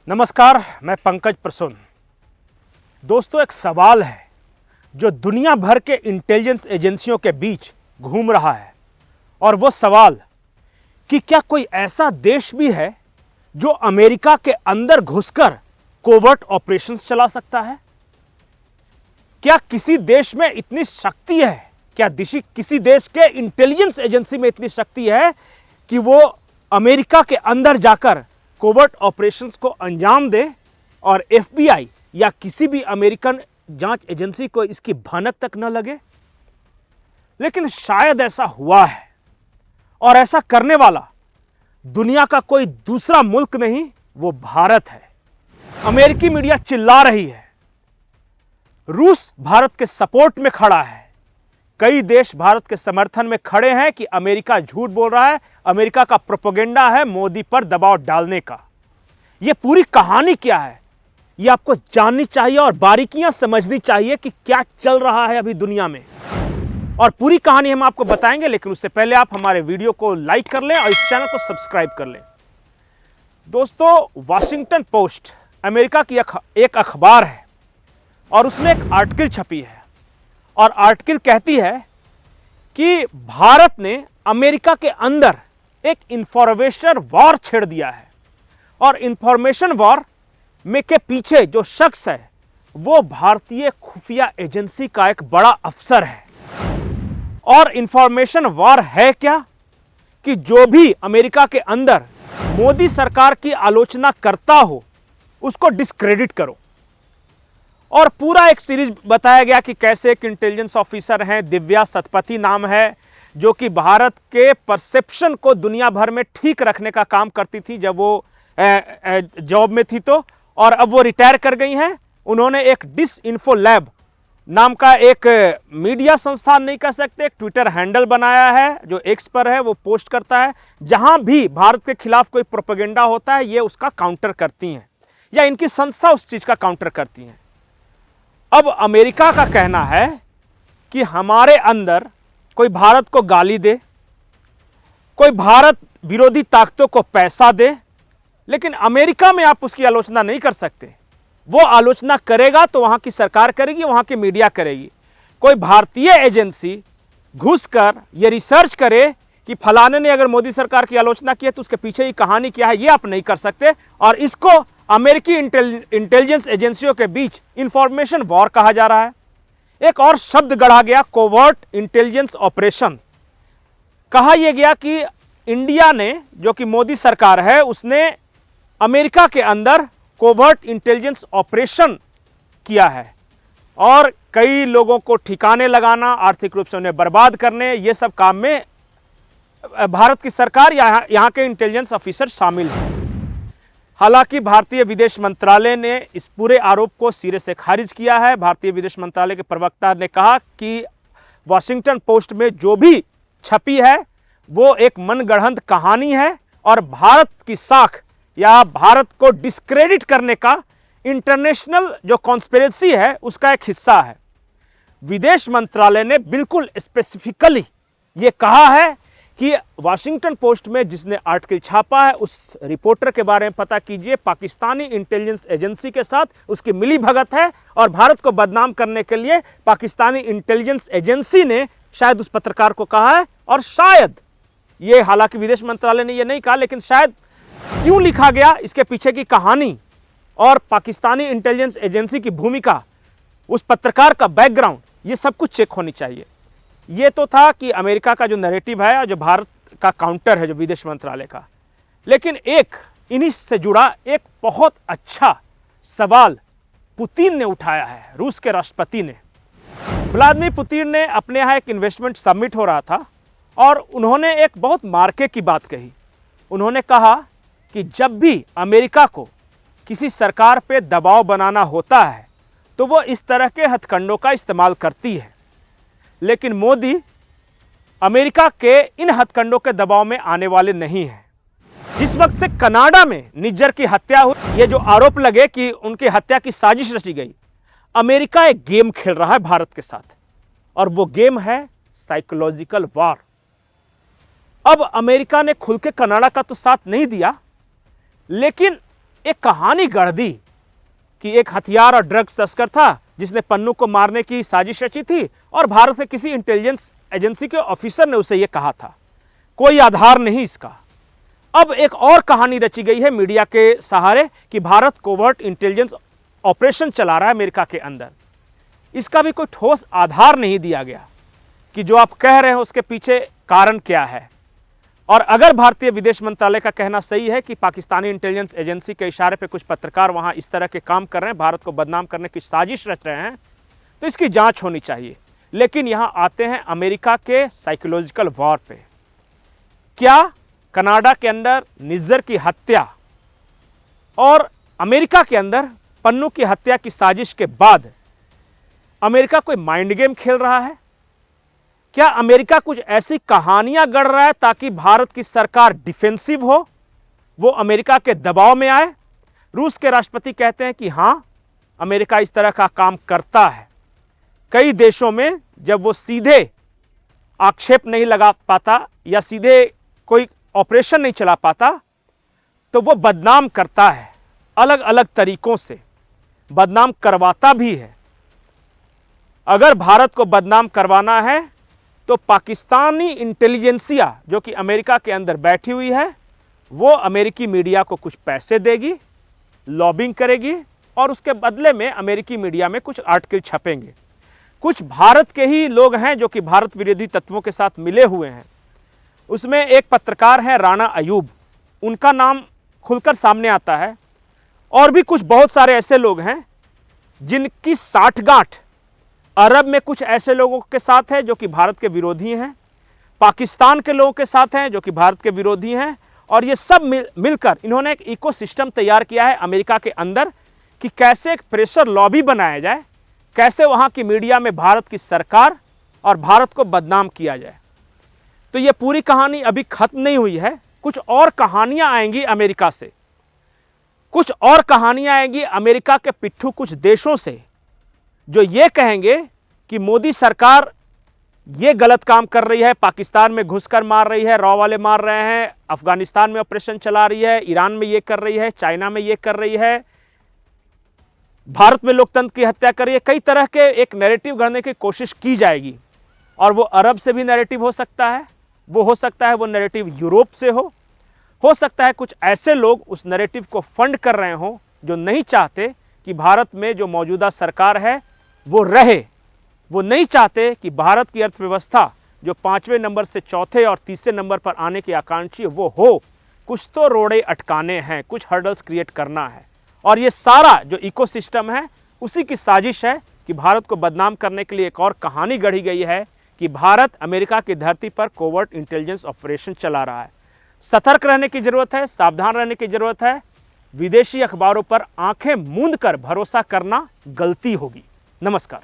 नमस्कार, मैं पंकज प्रसून। दोस्तों, एक सवाल है जो दुनिया भर के इंटेलिजेंस एजेंसियों के बीच घूम रहा है, और वो सवाल कि क्या कोई ऐसा देश भी है जो अमेरिका के अंदर घुसकर कोवर्ट ऑपरेशंस चला सकता है? क्या किसी देश में इतनी शक्ति है, क्या किसी देश के इंटेलिजेंस एजेंसी में इतनी शक्ति है कि वो अमेरिका के अंदर जाकर कोवर्ट ऑपरेशंस को अंजाम दे और एफबीआई या किसी भी अमेरिकन जांच एजेंसी को इसकी भनक तक न लगे? लेकिन शायद ऐसा हुआ है, और ऐसा करने वाला दुनिया का कोई दूसरा मुल्क नहीं, वो भारत है। अमेरिकी मीडिया चिल्ला रही है, रूस भारत के सपोर्ट में खड़ा है, कई देश भारत के समर्थन में खड़े हैं कि अमेरिका झूठ बोल रहा है, अमेरिका का प्रोपेगेंडा है मोदी पर दबाव डालने का। यह पूरी कहानी क्या है, यह आपको जाननी चाहिए और बारीकियां समझनी चाहिए कि क्या चल रहा है अभी दुनिया में, और पूरी कहानी हम आपको बताएंगे। लेकिन उससे पहले आप हमारे वीडियो को लाइक कर लें और इस चैनल को सब्सक्राइब कर लें। दोस्तों, वॉशिंगटन पोस्ट अमेरिका की एक अखबार है, और उसमें एक आर्टिकल छपी है, और आर्टिकल कहती है कि भारत ने अमेरिका के अंदर एक इंफॉर्मेशन वॉर छेड़ दिया है, और इंफॉर्मेशन वॉर में के पीछे जो शख्स है वो भारतीय खुफिया एजेंसी का एक बड़ा अफसर है। और इंफॉर्मेशन वॉर है क्या कि जो भी अमेरिका के अंदर मोदी सरकार की आलोचना करता हो उसको डिस्क्रेडिट करो। और पूरा एक सीरीज बताया गया कि कैसे एक इंटेलिजेंस ऑफिसर हैं, दिव्या सतपथी नाम है, जो कि भारत के परसेप्शन को दुनिया भर में ठीक रखने का काम करती थी जब वो जॉब में थी, तो और अब वो रिटायर कर गई हैं। उन्होंने एक डिसइंफो लैब नाम का एक मीडिया संस्थान नहीं कह सकते, एक ट्विटर हैंडल बनाया है जो एक्स पर है, वो पोस्ट करता है जहां भी भारत के खिलाफ कोई प्रोपेगेंडा होता है ये उसका काउंटर करती हैं, या इनकी संस्था उस चीज का काउंटर करती हैं। अब अमेरिका का कहना है कि हमारे अंदर कोई भारत को गाली दे, कोई भारत विरोधी ताकतों को पैसा दे, लेकिन अमेरिका में आप उसकी आलोचना नहीं कर सकते। वो आलोचना करेगा तो वहां की सरकार करेगी, वहां की मीडिया करेगी। कोई भारतीय एजेंसी घुसकर ये रिसर्च करे कि फलाने ने अगर मोदी सरकार की आलोचना की है तो उसके पीछे की कहानी क्या है, ये आप नहीं कर सकते। और इसको अमेरिकी इंटेलिजेंस एजेंसियों के बीच इंफॉर्मेशन वॉर कहा जा रहा है। एक और शब्द गढ़ा गया, कोवर्ट इंटेलिजेंस ऑपरेशन। कहा यह गया कि इंडिया ने, जो कि मोदी सरकार है, उसने अमेरिका के अंदर कोवर्ट इंटेलिजेंस ऑपरेशन किया है, और कई लोगों को ठिकाने लगाना, आर्थिक रूप से उन्हें बर्बाद करने, ये सब काम में भारत की सरकार या यहाँ के इंटेलिजेंस ऑफिसर शामिल हैं। हालांकि भारतीय विदेश मंत्रालय ने इस पूरे आरोप को सिरे से खारिज किया है। भारतीय विदेश मंत्रालय के प्रवक्ता ने कहा कि वॉशिंगटन पोस्ट में जो भी छपी है वो एक मनगढ़ंत कहानी है, और भारत की साख या भारत को डिस्क्रेडिट करने का इंटरनेशनल जो कॉन्स्पिरेसी है उसका एक हिस्सा है। विदेश मंत्रालय ने बिल्कुल स्पेसिफिकली ये कहा है कि वॉशिंगटन पोस्ट में जिसने आर्टिकल छापा है उस रिपोर्टर के बारे में पता कीजिए, पाकिस्तानी इंटेलिजेंस एजेंसी के साथ उसकी मिली भगत है, और भारत को बदनाम करने के लिए पाकिस्तानी इंटेलिजेंस एजेंसी ने शायद उस पत्रकार को कहा है। और शायद ये, हालांकि विदेश मंत्रालय ने यह नहीं कहा, लेकिन शायद क्यों लिखा गया, इसके पीछे की कहानी और पाकिस्तानी इंटेलिजेंस एजेंसी की भूमिका, उस पत्रकार का बैकग्राउंड, ये सब कुछ चेक होनी चाहिए। ये तो था कि अमेरिका का जो नैरेटिव है, जो भारत का काउंटर है जो विदेश मंत्रालय का। लेकिन एक इन्हीं से जुड़ा एक बहुत अच्छा सवाल पुतिन ने उठाया है, रूस के राष्ट्रपति ने। व्लादिमीर पुतिन ने अपने यहाँ एक इन्वेस्टमेंट समिट हो रहा था, और उन्होंने एक बहुत मार्के की बात कही। उन्होंने कहा कि जब भी अमेरिका को किसी सरकार पे दबाव बनाना होता है तो वो इस तरह के हथकंडों का इस्तेमाल करती है, लेकिन मोदी अमेरिका के इन हथकंडों के दबाव में आने वाले नहीं हैं। जिस वक्त से कनाडा में निज्जर की हत्या हुई, ये जो आरोप लगे कि उनकी हत्या की साजिश रची गई, अमेरिका एक गेम खेल रहा है भारत के साथ, और वो गेम है साइकोलॉजिकल वॉर। अब अमेरिका ने खुल के कनाडा का तो साथ नहीं दिया, लेकिन एक कहानी गढ़ दी कि एक हथियार और ड्रग्स तस्कर था जिसने पन्नू को मारने की साजिश रची थी और भारत के किसी इंटेलिजेंस एजेंसी के ऑफिसर ने उसे यह कहा था। कोई आधार नहीं इसका। अब एक और कहानी रची गई है मीडिया के सहारे कि भारत कोवर्ट इंटेलिजेंस ऑपरेशन चला रहा है अमेरिका के अंदर। इसका भी कोई ठोस आधार नहीं दिया गया कि जो आप कह रहे हैं उसके पीछे कारण क्या है। और अगर भारतीय विदेश मंत्रालय का कहना सही है कि पाकिस्तानी इंटेलिजेंस एजेंसी के इशारे पर कुछ पत्रकार वहां इस तरह के काम कर रहे हैं, भारत को बदनाम करने की साजिश रच रहे हैं, तो इसकी जांच होनी चाहिए। लेकिन यहां आते हैं अमेरिका के साइकोलॉजिकल वॉर पे। क्या कनाडा के अंदर निज्जर की हत्या और अमेरिका के अंदर पन्नू की हत्या की साजिश के बाद अमेरिका कोई माइंड गेम खेल रहा है? क्या अमेरिका कुछ ऐसी कहानियां गढ़ रहा है ताकि भारत की सरकार डिफेंसिव हो, वो अमेरिका के दबाव में आए? रूस के राष्ट्रपति कहते हैं कि हां, अमेरिका इस तरह का काम करता है। कई देशों में जब वो सीधे आक्षेप नहीं लगा पाता या सीधे कोई ऑपरेशन नहीं चला पाता तो वो बदनाम करता है, अलग अलग तरीकों से बदनाम करवाता भी है। अगर भारत को बदनाम करवाना है तो पाकिस्तानी इंटेलिजेंसिया जो कि अमेरिका के अंदर बैठी हुई है वो अमेरिकी मीडिया को कुछ पैसे देगी, लॉबिंग करेगी और उसके बदले में अमेरिकी मीडिया में कुछ आर्टिकल छपेंगे। कुछ भारत के ही लोग हैं जो कि भारत विरोधी तत्वों के साथ मिले हुए हैं। उसमें एक पत्रकार है राणा अयूब, उनका नाम खुलकर सामने आता है। और भी कुछ बहुत सारे ऐसे लोग हैं जिनकी साठगांठ अरब में कुछ ऐसे लोगों के साथ है जो कि भारत के विरोधी हैं, पाकिस्तान के लोगों के साथ हैं जो कि भारत के विरोधी हैं। और ये सब मिलकर इन्होंने एक इकोसिस्टम तैयार किया है अमेरिका के अंदर कि कैसे एक प्रेशर लॉबी बनाया जाए, कैसे वहाँ की मीडिया में भारत की सरकार और भारत को बदनाम किया जाए। तो ये पूरी कहानी अभी खत्म नहीं हुई है। कुछ और कहानियां आएंगी अमेरिका से, कुछ और कहानियां आएंगी अमेरिका के पिट्ठू कुछ देशों से जो ये कहेंगे कि मोदी सरकार ये गलत काम कर रही है, पाकिस्तान में घुसकर मार रही है, रॉ वाले मार रहे हैं, अफगानिस्तान में ऑपरेशन चला रही है, ईरान में ये कर रही है, चाइना में ये कर रही है, भारत में लोकतंत्र की हत्या कर रही है। कई तरह के एक नैरेटिव गढ़ने की कोशिश की जाएगी और वो अरब से भी नैरेटिव हो सकता है, वो हो सकता है वो नैरेटिव यूरोप से हो सकता है कुछ ऐसे लोग उस नैरेटिव को फंड कर रहे हों जो नहीं चाहते कि भारत में जो मौजूदा सरकार है वो रहे। वो नहीं चाहते कि भारत की अर्थव्यवस्था जो 5वें नंबर से चौथे और तीसरे नंबर पर आने की आकांक्षी वो हो। कुछ तो रोड़े अटकाने हैं, कुछ हर्डल्स क्रिएट करना है। और ये सारा जो इकोसिस्टम है उसी की साजिश है कि भारत को बदनाम करने के लिए एक और कहानी गढ़ी गई है कि भारत अमेरिका की धरती पर कोवर्ट इंटेलिजेंस ऑपरेशन चला रहा है। सतर्क रहने की जरूरत है, सावधान रहने की जरूरत है। विदेशी अखबारों पर आंखें मूंद कर भरोसा करना गलती होगी। नमस्कार।